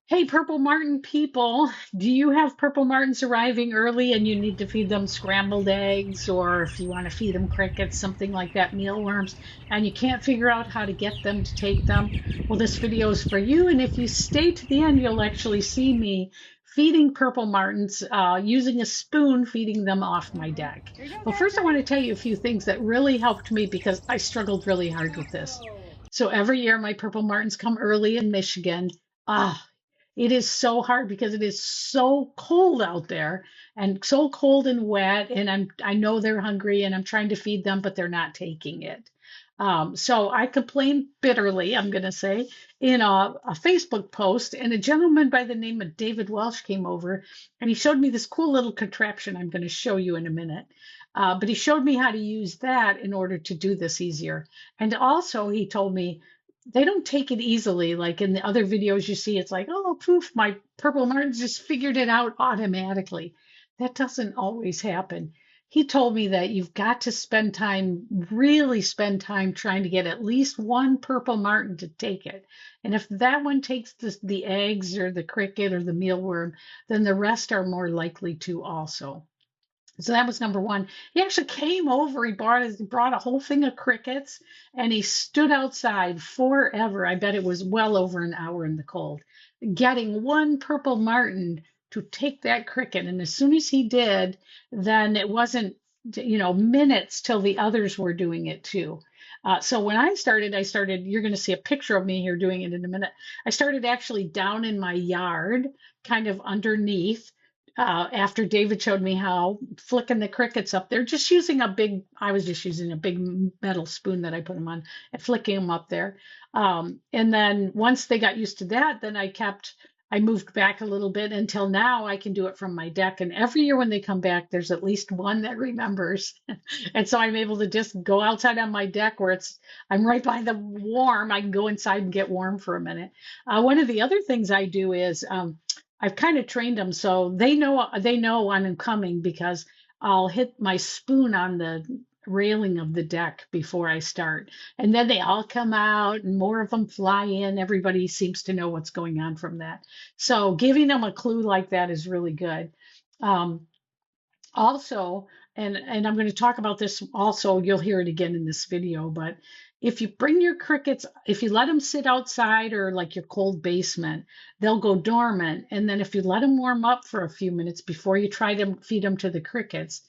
Hey, Purple Martin people, do you have Purple Martins arriving early and you need to feed them scrambled eggs, or if you want to feed them crickets, something like that, mealworms, and you can't figure out how to get them to take them? Well, this video is for you, and if you stay to the end, you'll actually see me feeding Purple Martins using a spoon, feeding them off my deck. Here you go, Well, first, I want Patrick. to tell you a few things that really helped me because I struggled really hard with this. So every year, my Purple Martins come early in Michigan. Ah, it is so hard because it is so cold out there and so cold and wet. And I know they're hungry and I'm trying to feed them, but they're not taking it. So I complained bitterly, I'm going to say, in a Facebook post. And a gentleman by the name of David Welsh came over and he showed me this cool little contraption I'm going to show you in a minute. But he showed me how to use that in order to do this easier. And also, he told me they don't take it easily. Like in the other videos you see, it's like, oh, poof, my Purple Martins just figured it out automatically. That doesn't always happen. He told me that you've got to spend time, really spend time trying to get at least one Purple Martin to take it. And if that one takes the eggs or the cricket or the mealworm, then the rest are more likely to also. So that was number one. He actually came over. He brought a whole thing of crickets, and he stood outside forever. I bet it was well over an hour in the cold, getting one purple martin to take that cricket. And as soon as he did, then it wasn't, minutes till the others were doing it too. So when I started. You're going to see a picture of me here doing it in a minute. I started actually down in my yard, kind of underneath after David showed me how flicking the crickets up there, I was just using a big metal spoon that I put them on and flicking them up there. And then once they got used to that, then I moved back a little bit until now I can do it from my deck. And every year when they come back, there's at least one that remembers. And so I'm able to just go outside on my deck where I'm right by the warm. I can go inside and get warm for a minute. One of the other things I do is, I've kind of trained them so they know when I'm coming because I'll hit my spoon on the railing of the deck before I start. And then they all come out and more of them fly in. Everybody seems to know what's going on from that. So giving them a clue like that is really good. Um, Also, and I'm going to talk about this also, you'll hear it again in this video, but if you bring your crickets, if you let them sit outside or like your cold basement, they'll go dormant. And then if you let them warm up for a few minutes before you try to feed them to the crickets,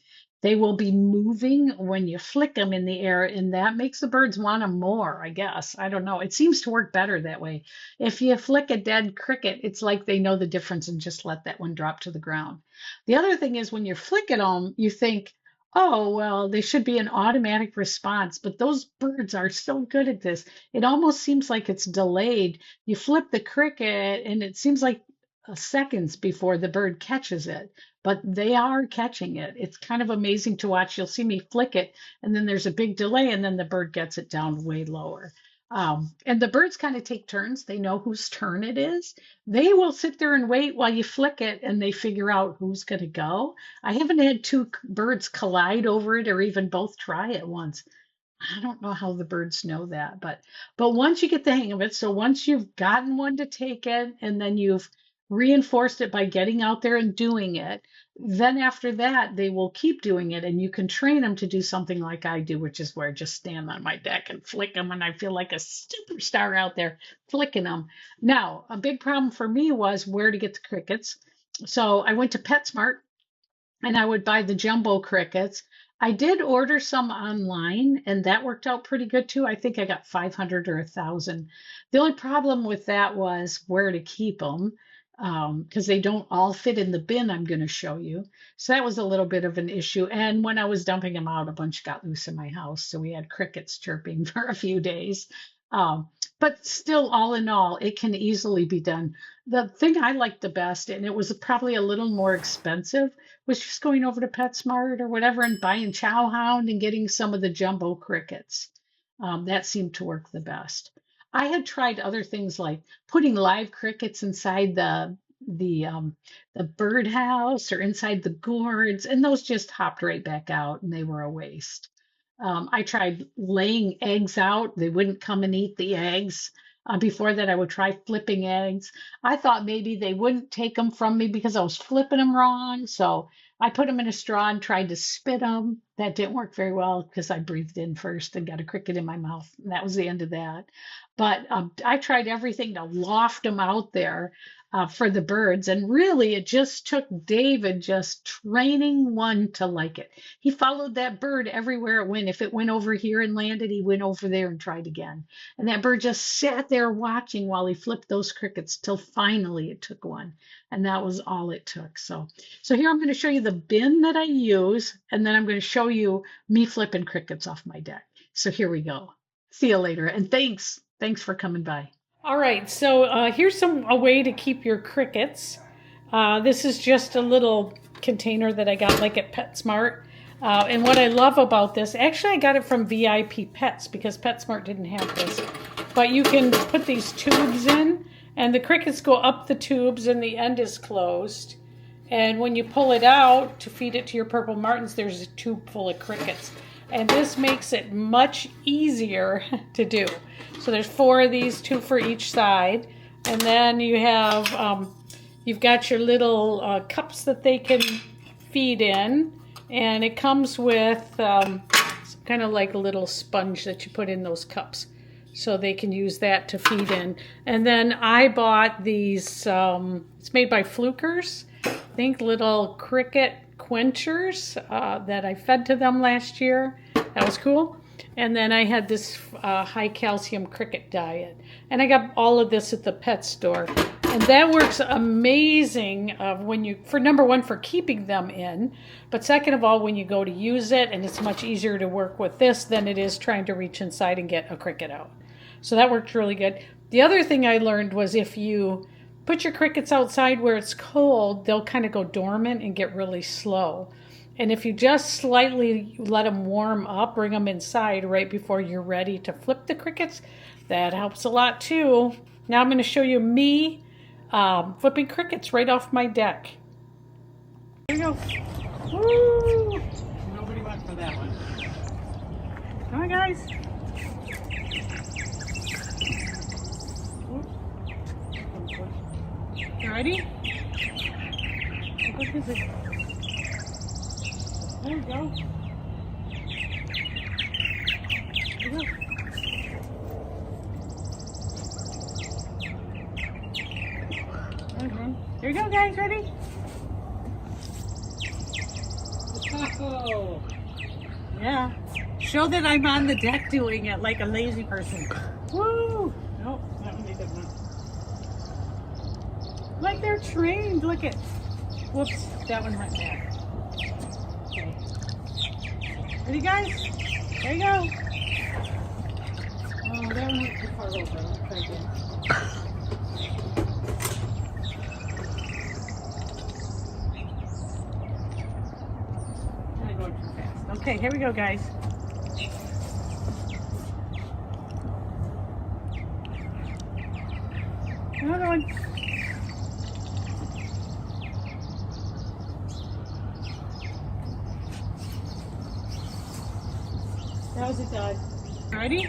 they will be moving when you flick them in the air, and that makes the birds want them more, I guess. I don't know. It seems to work better that way. If you flick a dead cricket, it's like they know the difference and just let that one drop to the ground. The other thing is when you flick at them, you think, oh, well, they should be an automatic response, but those birds are so good at this. It almost seems like it's delayed. You flip the cricket, and it seems like seconds before the bird catches it, but they are catching it. It's kind of amazing to watch. You'll see me flick it, and then there's a big delay, and then the bird gets it down way lower. And the birds kind of take turns. They know whose turn it is. They will sit there and wait while you flick it and they figure out who's going to go. I haven't had two birds collide over it or even both try at once. I don't know how the birds know that, but once you get the hang of it, so once you've gotten one to take it and then you've reinforced it by getting out there and doing it, then after that they will keep doing it and you can train them to do something like I do, which is where I just stand on my deck and flick them and I feel like a superstar out there flicking them. Now, a big problem for me was where to get the crickets. So I went to PetSmart and I would buy the jumbo crickets. I did order some online, and that worked out pretty good too. I think I got 500 or 1,000. The only problem with that was where to keep them because they don't all fit in the bin I'm going to show you. So that was a little bit of an issue. And when I was dumping them out, a bunch got loose in my house. So we had crickets chirping for a few days. Um, but still, all in all, it can easily be done. The thing I liked the best, and it was probably a little more expensive, was just going over to PetSmart or whatever and buying Chowhound and getting some of the jumbo crickets. That seemed to work the best. I had tried other things like putting live crickets inside the birdhouse or inside the gourds, and those just hopped right back out and they were a waste. I tried laying eggs out. They wouldn't come and eat the eggs. Before that, I would try flipping eggs. I thought maybe they wouldn't take them from me because I was flipping them wrong. So I put them in a straw and tried to spit them. That didn't work very well because I breathed in first and got a cricket in my mouth. And that was the end of that. But I tried everything to loft them out there for the birds. And really, it just took David just training one to like it. He followed that bird everywhere it went. If it went over here and landed, he went over there and tried again. And that bird just sat there watching while he flipped those crickets till finally it took one. And that was all it took. So here I'm going to show you the bin that I use, and then I'm going to show you me flipping crickets off my deck. So here we go. See you later. And thanks. Thanks for coming by. All right, so here's a way to keep your crickets. This is just a little container that I got like at PetSmart. And what I love about this, actually I got it from VIP Pets because PetSmart didn't have this. But you can put these tubes in and the crickets go up the tubes and the end is closed. And when you pull it out to feed it to your purple martins, there's a tube full of crickets. And this makes it much easier to do. So there's 4 of these, 2 for each side. And then you have, you've got your little cups that they can feed in. And it comes with kind of like a little sponge that you put in those cups. So they can use that to feed in. And then I bought these, it's made by Flukers. I think little cricket quenchers that I fed to them last year. That was cool. And then I had this high calcium cricket diet. And I got all of this at the pet store. And that works amazing when you, for number one, for keeping them in. But second of all, when you go to use it, and it's much easier to work with this than it is trying to reach inside and get a cricket out. So that worked really good. The other thing I learned was if you put your crickets outside where it's cold, they'll kind of go dormant and get really slow. And if you just slightly let them warm up, bring them inside right before you're ready to flip the crickets, that helps a lot too. Now I'm going to show you me flipping crickets right off my deck. Here we go. Woo! Nobody went for that one. Come on, guys. You ready? There you go. There you go. Here we go, guys. Ready? Oh. Yeah. Show that I'm on the deck doing it like a lazy person. Woo! Nope, that one didn't one. Like they're trained. Look at. Whoops, that one went back. Okay. Ready, guys? There you go. Oh, that one went too far over. Let's try again. I'm going too fast. Okay, here we go, guys. Another one. That was it done. Ready?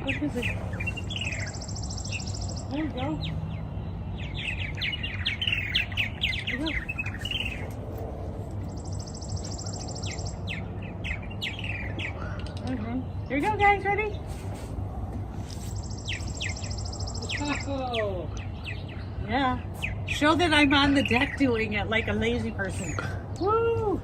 What is it? There we go. There we go. Here we go, guys. Ready? Oh. Yeah. Show that I'm on the deck doing it like a lazy person. Woo!